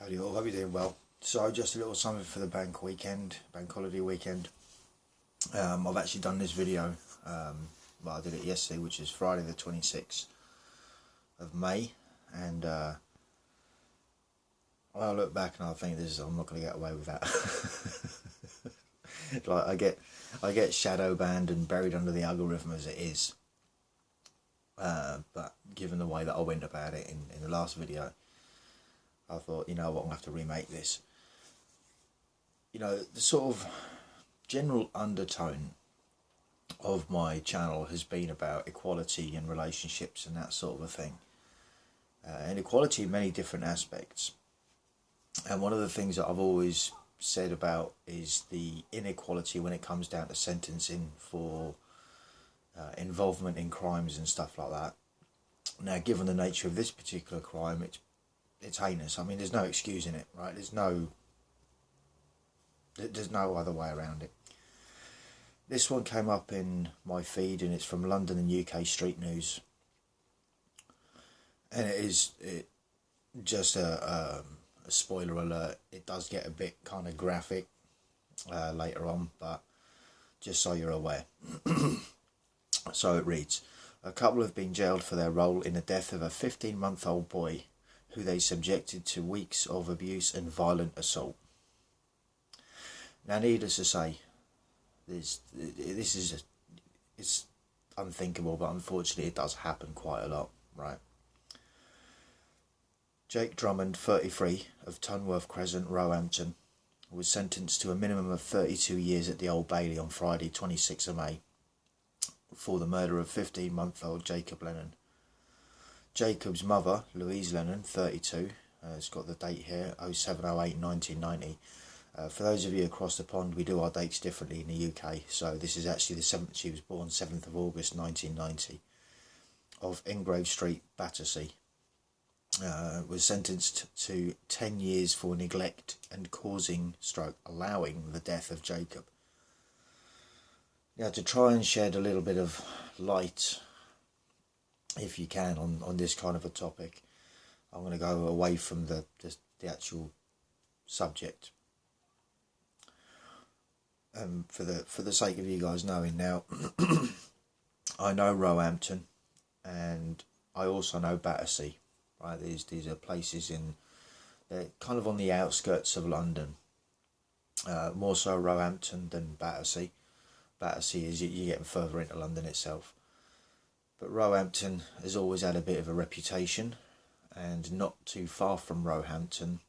Howdy all, hope you're doing well. So just a little something for the bank holiday weekend. I've actually done this video, well, I did it yesterday, which is Friday the 26th of May, and well, I look back and I think I'm not going to get away with that. Like I get shadow banned and buried under the algorithm as it is, but given the way that I went about it in the last video, I thought, you know what, I'm going to have to remake this. You know, the sort of general undertone of my channel has been about equality and relationships and that sort of a thing. And equality in many different aspects. And one of the things that I've always said about is the inequality when it comes down to sentencing for involvement in crimes and stuff like that. Now, given the nature of this particular crime, it's heinous. I mean, there's no excusing it, right? There's no other way around it. This one came up in my feed, and it's from London and UK Street News, and it just a spoiler alert. It does get a bit kind of graphic later on, but just so you're aware. So it reads: a couple have been jailed for their role in the death of a 15-month-old boy who they subjected to weeks of abuse and violent assault. Now, needless to say, it's unthinkable, but unfortunately it does happen quite a lot, right? Jake Drummond, 33, of Tunworth Crescent, Roehampton, was sentenced to a minimum of 32 years at the Old Bailey on Friday, 26th of May, for the murder of 15-month-old Jacob Lennon. Jacob's mother, Louise Lennon, 32, it's got the date here, 07/08/1990. For those of you across the pond, we do our dates differently in the UK, so this is actually the 7th, she was born 7th of August 1990, of Ingrave Street, Battersea. Was sentenced to 10 years for neglect and allowing the death of Jacob. Now, to try and shed a little bit of light, if you can, on this kind of a topic, I'm going to go away from the actual subject. For the sake of you guys knowing now, I know Roehampton, and I also know Battersea. Right, these are places they're kind of on the outskirts of London. More so Roehampton than Battersea. Battersea is you're getting further into London itself. But Roehampton has always had a bit of a reputation, and not too far from Roehampton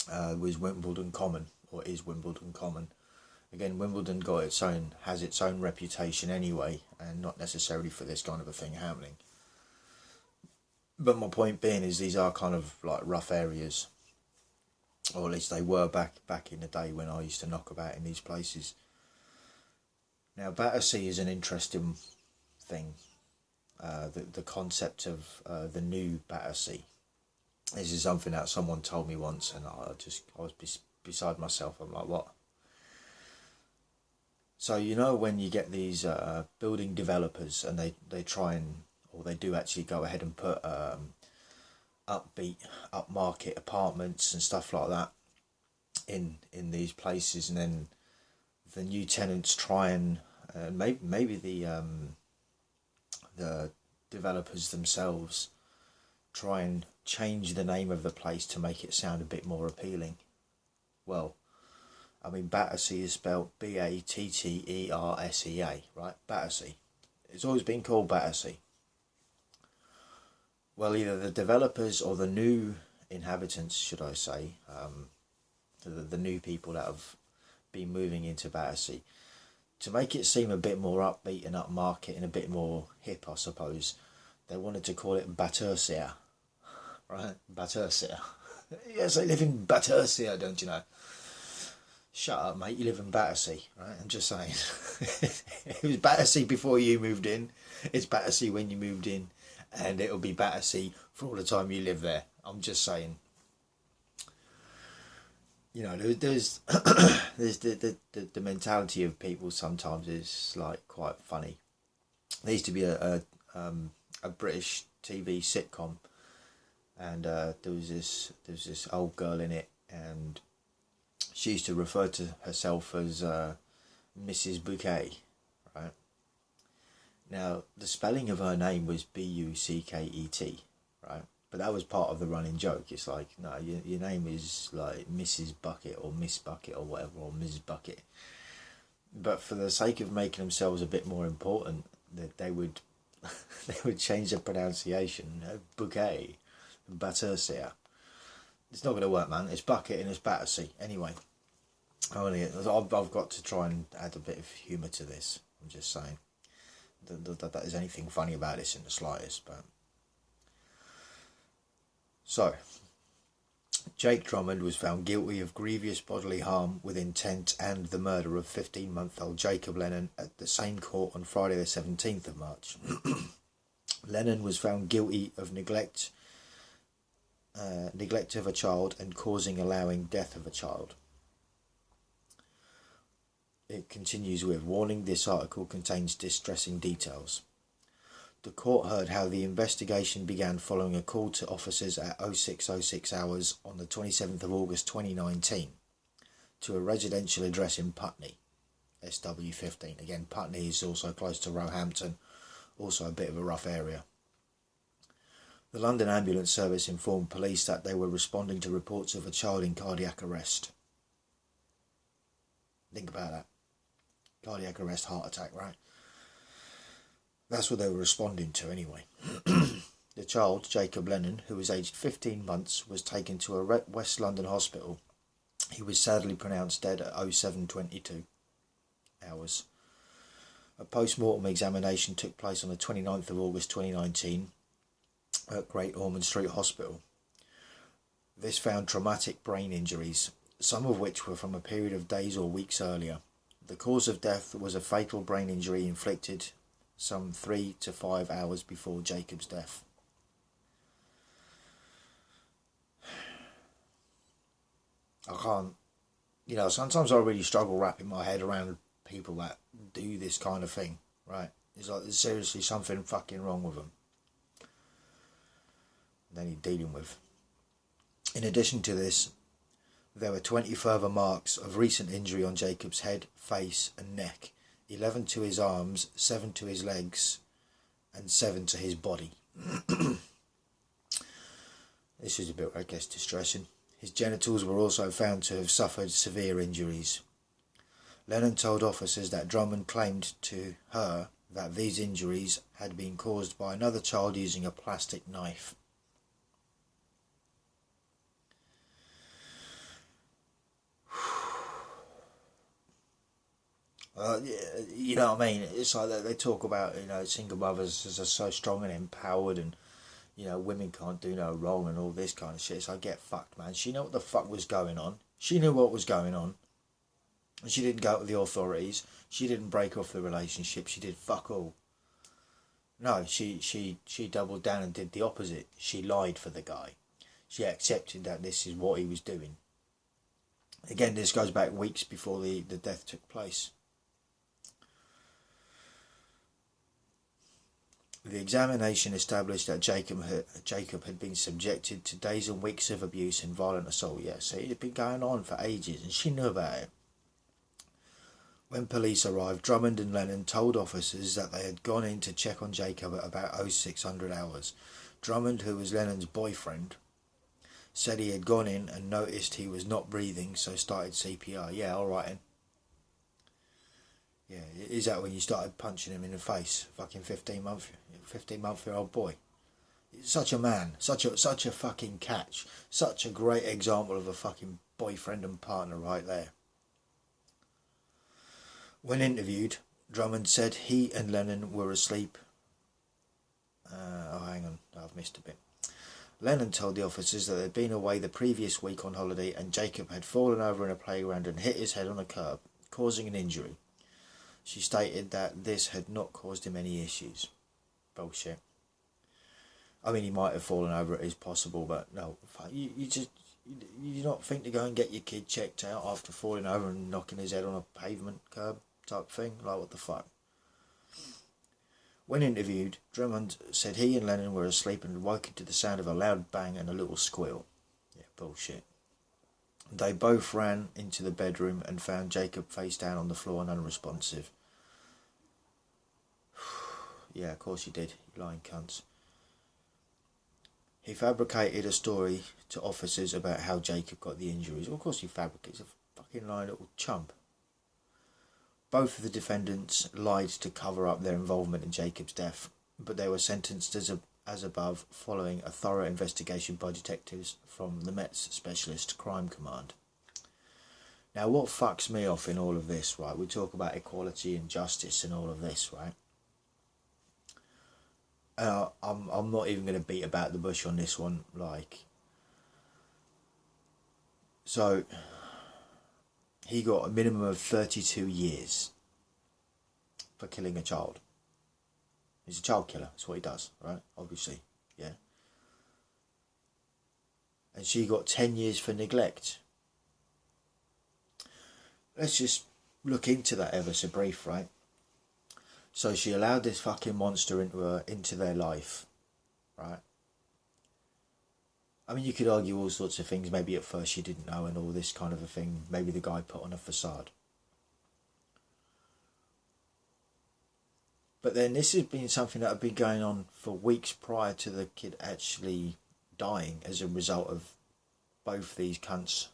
was Wimbledon Common, or is Wimbledon Common. Again, Wimbledon has its own reputation anyway, and not necessarily for this kind of a thing happening. But my point being is these are kind of like rough areas, or at least they were back in the day when I used to knock about in these places. Now, Battersea is an interesting thing. The concept of the new Battersea. This is something that someone told me once, and I was beside myself. I'm like, what? So, you know, when you get these building developers and they try and, or they do actually go ahead and put upmarket apartments and stuff like that in these places, and then the new tenants try and maybe the developers themselves try and change the name of the place to make it sound a bit more appealing. Well, I mean, Battersea is spelled Battersea, right? Battersea. It's always been called Battersea. Well, either the developers or the new inhabitants, should I say, the new people that have been moving into Battersea, to make it seem a bit more upbeat and upmarket and a bit more hip, I suppose, they wanted to call it Battersea, right? Battersea. Yes, I live in Battersea, don't you know? Shut up, mate, you live in Battersea, right? I'm just saying. It was Battersea before you moved in, it's Battersea when you moved in, and it'll be Battersea for all the time you live there. I'm just saying. You know, there's the mentality of people sometimes is like quite funny. There used to be a British TV sitcom and there was this old girl in it, and she used to refer to herself as Mrs. Bouquet, right? Now, the spelling of her name was Bucket, right? But that was part of the running joke. It's like, no, your name is like Mrs. Bucket or Miss Bucket or whatever, or Ms. Bucket. But for the sake of making themselves a bit more important, that they would they would change the pronunciation. Bouquet, Battersea. It's not going to work, man. It's Bucket and it's Battersea. Anyway, I've got to try and add a bit of humour to this. I'm just saying. That there's anything funny about this in the slightest, but so Jake Drummond was found guilty of grievous bodily harm with intent and the murder of 15-month-old Jacob Lennon at the same court on Friday the 17th of March. Lennon was found guilty of neglect of a child and allowing death of a child. It continues with, warning, this article contains distressing details. The court heard how the investigation began following a call to officers at 06:06 hours on the 27th of August 2019 to a residential address in Putney, SW15. Again, Putney is also close to Roehampton, also a bit of a rough area. The London Ambulance Service informed police that they were responding to reports of a child in cardiac arrest. Think about that. Cardiac arrest, heart attack, right? That's what they were responding to anyway. The child, Jacob Lennon, who was aged 15 months, was taken to a West London hospital. He was sadly pronounced dead at 07:22 hours. A post-mortem examination took place on the 29th of August 2019 at Great Ormond Street Hospital. This found traumatic brain injuries, some of which were from a period of days or weeks earlier. The cause of death was a fatal brain injury inflicted some 3 to 5 hours before Jacob's death. I can't, sometimes I really struggle wrapping my head around people that do this kind of thing, right? It's like there's seriously something fucking wrong with them. They need dealing with. In addition to this, there were 20 further marks of recent injury on Jacob's head, face and neck, 11 to his arms, 7 to his legs, and 7 to his body. This is a bit, I guess, distressing. His genitals were also found to have suffered severe injuries. Lennon told officers that Drummond claimed to her that these injuries had been caused by another child using a plastic knife. You know what I mean? It's like they talk about, single mothers are so strong and empowered, and women can't do no wrong and all this kind of shit. So I get fucked, man. She knew what the fuck was going on. She knew what was going on, and she didn't go to the authorities. She didn't break off the relationship. She did fuck all. No, she doubled down and did the opposite. She lied for the guy. She accepted that this is what he was doing. Again, this goes back weeks before the death took place. The examination established that Jacob had been subjected to days and weeks of abuse and violent assault. Yeah, so it had been going on for ages, and she knew about it. When police arrived, Drummond and Lennon told officers that they had gone in to check on Jacob at about 0600 hours. Drummond, who was Lennon's boyfriend, said he had gone in and noticed he was not breathing, so started CPR. Yeah, alright then. Yeah, is that when you started punching him in the face? Fucking 15-month-year-old boy. Such a man, such a fucking catch, such a great example of a fucking boyfriend and partner right there. When interviewed, Drummond said he and Lennon were asleep. Hang on, I've missed a bit. Lennon told the officers that they'd been away the previous week on holiday and Jacob had fallen over in a playground and hit his head on a curb, causing an injury. She stated that this had not caused him any issues. Bullshit. I mean, he might have fallen over, it is possible, but no, you not think to go and get your kid checked out after falling over and knocking his head on a pavement curb type thing? Like, what the fuck? When interviewed, Drummond said he and Lennon were asleep and woke to the sound of a loud bang and a little squeal. Yeah, bullshit. They both ran into the bedroom and found Jacob face down on the floor and unresponsive. Yeah, of course you did, you lying cunts. He fabricated a story to officers about how Jacob got the injuries. Well, of course he fabricates, a fucking lying little chump. Both of the defendants lied to cover up their involvement in Jacob's death, but they were sentenced as above following a thorough investigation by detectives from the Met's Specialist Crime Command. Now, what fucks me off in all of this, right? We talk about equality and justice and all of this, right? I'm not even going to beat about the bush on this one, like. So, he got a minimum of 32 years for killing a child. He's a child killer, that's what he does, right? Obviously, yeah. And she got 10 years for neglect. Let's just look into that ever so brief, right? So she allowed this fucking monster into their life, right? I mean, you could argue all sorts of things. Maybe at first she didn't know and all this kind of a thing. Maybe the guy put on a facade. But then this has been something that had been going on for weeks prior to the kid actually dying as a result of both these cunts'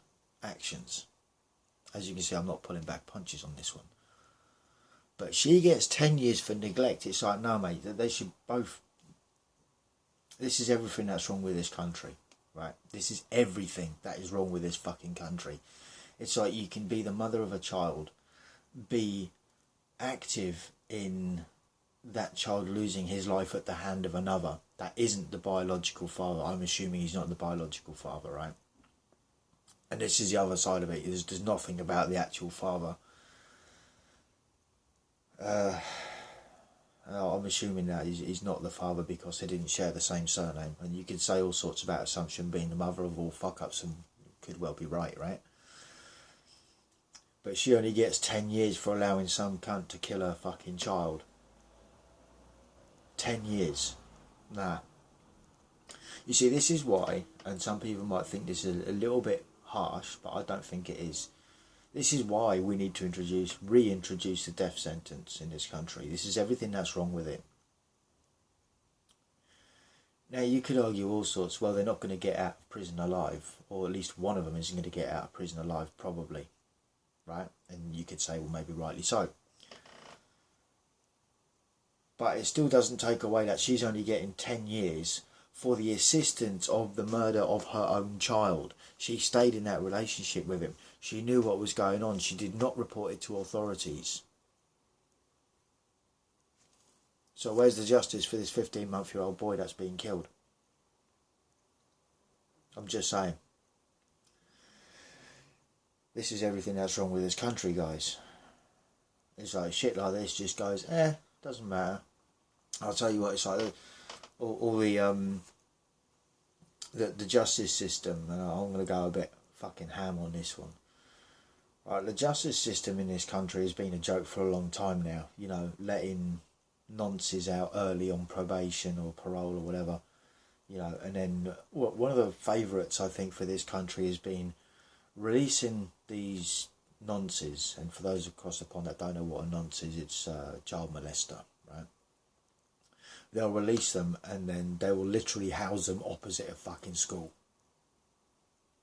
actions. As you can see, I'm not pulling back punches on this one. But she gets 10 years for neglect. It's like, no, mate, they should both... This is everything that's wrong with this country, right? This is everything that is wrong with this fucking country. It's like you can be the mother of a child, be active in that child losing his life at the hand of another. That isn't the biological father. I'm assuming he's not the biological father, right? And this is the other side of it. There's nothing about the actual father. I'm assuming that he's not the father because they didn't share the same surname. And you could say all sorts about assumption being the mother of all fuck-ups, and could well be right? But she only gets 10 years for allowing some cunt to kill her fucking child. 10 years. Nah. You see, this is why, and some people might think this is a little bit harsh, but I don't think it is. This is why we need to reintroduce the death sentence in this country. This is everything that's wrong with it. Now, you could argue all sorts. Well, they're not going to get out of prison alive, or at least one of them isn't going to get out of prison alive, probably, right? And you could say, well, maybe rightly so. But it still doesn't take away that she's only getting 10 years for the assistance of the murder of her own child. She stayed in that relationship with him. She knew what was going on. She did not report it to authorities. So where's the justice for this 15-month-old boy that's being killed? I'm just saying. This is everything that's wrong with this country, guys. It's like shit like this just goes, doesn't matter. I'll tell you what, it's like all the justice system, and I'm going to go a bit fucking ham on this one. Right, the justice system in this country has been a joke for a long time now. You know, letting nonces out early on probation or parole or whatever. You know, and then one of the favourites, I think, for this country has been releasing these nonces. And for those across the pond that don't know what a nonce is, it's a child molester, right? They'll release them and then they will literally house them opposite a fucking school.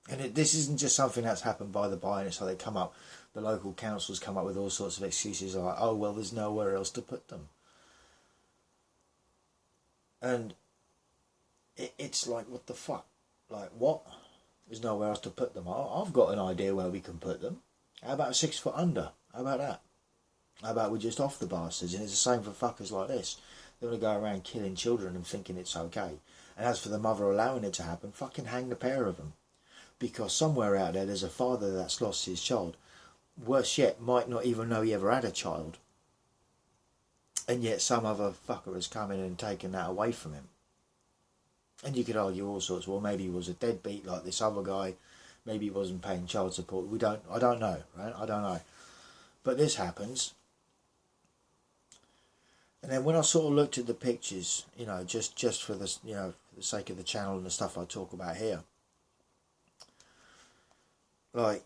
And this isn't just something that's happened by the by, and it's like the local councils come up with all sorts of excuses like, oh, well, there's nowhere else to put them. And it's like, what the fuck? Like, what? There's nowhere else to put them. I've got an idea where we can put them. How about 6 foot under? How about that? How about we just off the bastards? And it's the same for fuckers like this. They want to go around killing children and thinking it's okay. And as for the mother allowing it to happen, fucking hang the pair of them. Because somewhere out there's a father that's lost his child. Worse yet, might not even know he ever had a child. And yet some other fucker has come in and taken that away from him. And you could argue all sorts. Well, maybe he was a deadbeat like this other guy. Maybe he wasn't paying child support. I don't know, right? I don't know. But this happens. And then when I sort of looked at the pictures, you know, just for this, you know, for the sake of the channel and the stuff I talk about here, like,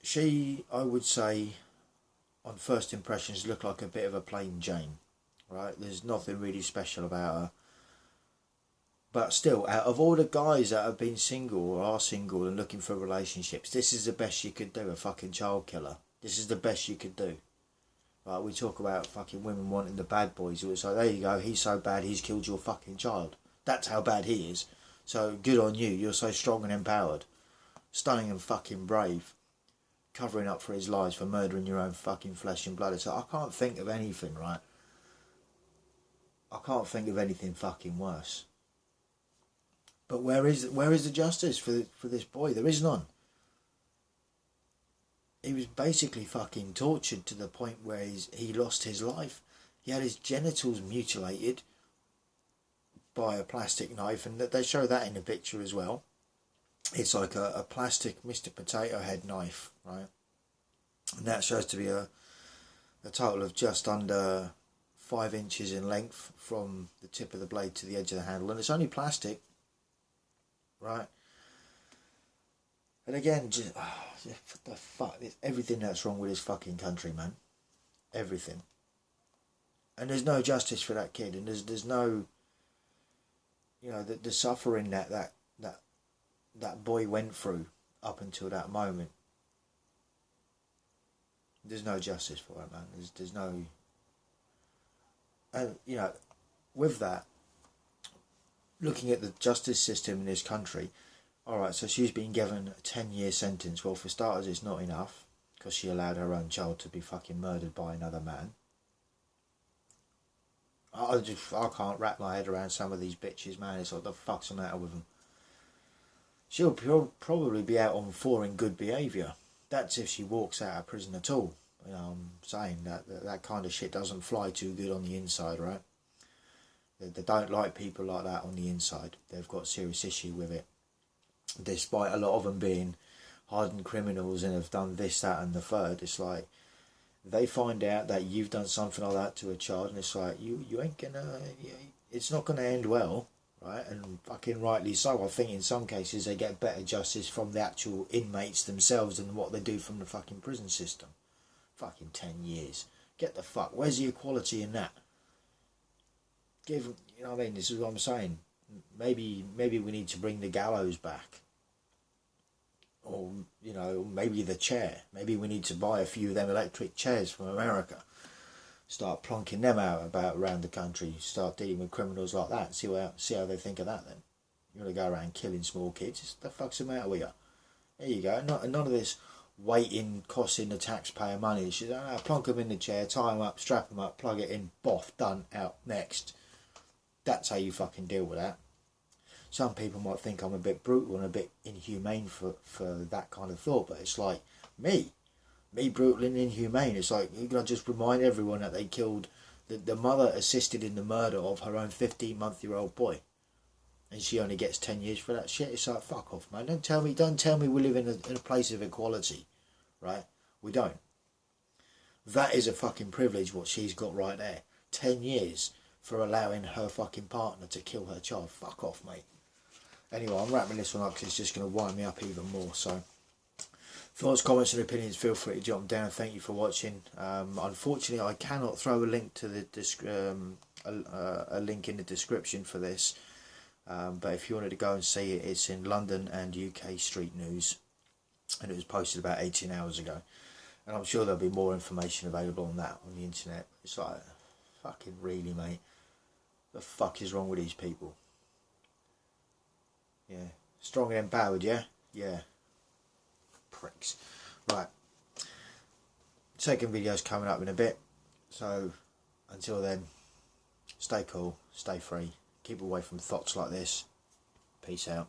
she, I would say, on first impressions, looked like a bit of a plain Jane, right? There's nothing really special about her. But still, out of all the guys that have been single or are single and looking for relationships, this is the best you could do, a fucking child killer. This is the best you could do. Like, we talk about fucking women wanting the bad boys. It's like, there you go, he's so bad, he's killed your fucking child. That's how bad he is. So, good on you, you're so strong and empowered. Stunning and fucking brave. Covering up for his lies, for murdering your own fucking flesh and blood. So I can't think of anything, right? I can't think of anything fucking worse. But where is the justice for this boy? There is none. He was basically fucking tortured to the point where he lost his life. He had his genitals mutilated by a plastic knife, and they show that in the picture as well. It's like a plastic Mr. Potato Head knife, right? And that shows to be a total of just under 5 inches in length from the tip of the blade to the edge of the handle, and it's only plastic. Right, and again, just what the fuck? There's everything that's wrong with this fucking country, man. Everything. And there's no justice for that kid, and there's no, you know, the suffering that boy went through up until that moment. There's no justice for it, man. There's no, and you know, with that. Looking at the justice system in this country, alright, so she's been given a 10-year sentence. Well, for starters, it's not enough, because she allowed her own child to be fucking murdered by another man. I can't wrap my head around some of these bitches, man. It's like, the fuck's the matter with them? She'll probably be out on 4 in good behaviour. That's if she walks out of prison at all. You know, I'm saying that kind of shit doesn't fly too good on the inside, right? They don't like people like that on the inside. They've got a serious issue with it. Despite a lot of them being hardened criminals and have done this, that and the third, it's like, they find out that you've done something like that to a child, and it's like, you ain't gonna, it's not gonna end well, right? And fucking rightly so. I think in some cases they get better justice from the actual inmates themselves than what they do from the fucking prison system. Fucking 10 years. Get the fuck, where's the equality in that? Give, you know what I mean? This is what I'm saying. Maybe we need to bring the gallows back, or you know, maybe the chair. Maybe we need to buy a few of them electric chairs from America. Start plonking them out about around the country. Start dealing with criminals like that. See how they think of that. Then you're gonna go around killing small kids. What the fuck's the matter with you? There you go. None of this waiting, costing the taxpayer money. She plonk them in the chair, tie them up, strap them up, plug it in, boff, done, out, next. That's how you fucking deal with that. Some people might think I'm a bit brutal and a bit inhumane for that kind of thought, but it's like, me brutal and inhumane. It's like, you gotta just remind everyone that they killed, the mother assisted in the murder of her own 15-month-old boy, and she only gets 10 years for that shit. It's like, fuck off, man. Don't tell me we live in a place of equality, right? We don't. That is a fucking privilege what she's got right there. 10 years for allowing her fucking partner to kill her child. Fuck off, mate. Anyway, I'm wrapping this one up because it's just going to wind me up even more. So, thoughts, comments and opinions, feel free to jot them down. Thank you for watching. Unfortunately, I cannot throw a link to the a link in the description for this. But if you wanted to go and see it, it's in London and UK Street News. And it was posted about 18 hours ago. And I'm sure there'll be more information available on that on the internet. It's like, fucking really, mate. The fuck is wrong with these people? Yeah. Strong and empowered, yeah? Yeah. Pricks. Right. Second video's coming up in a bit. So, until then, stay cool, stay free, keep away from thoughts like this. Peace out.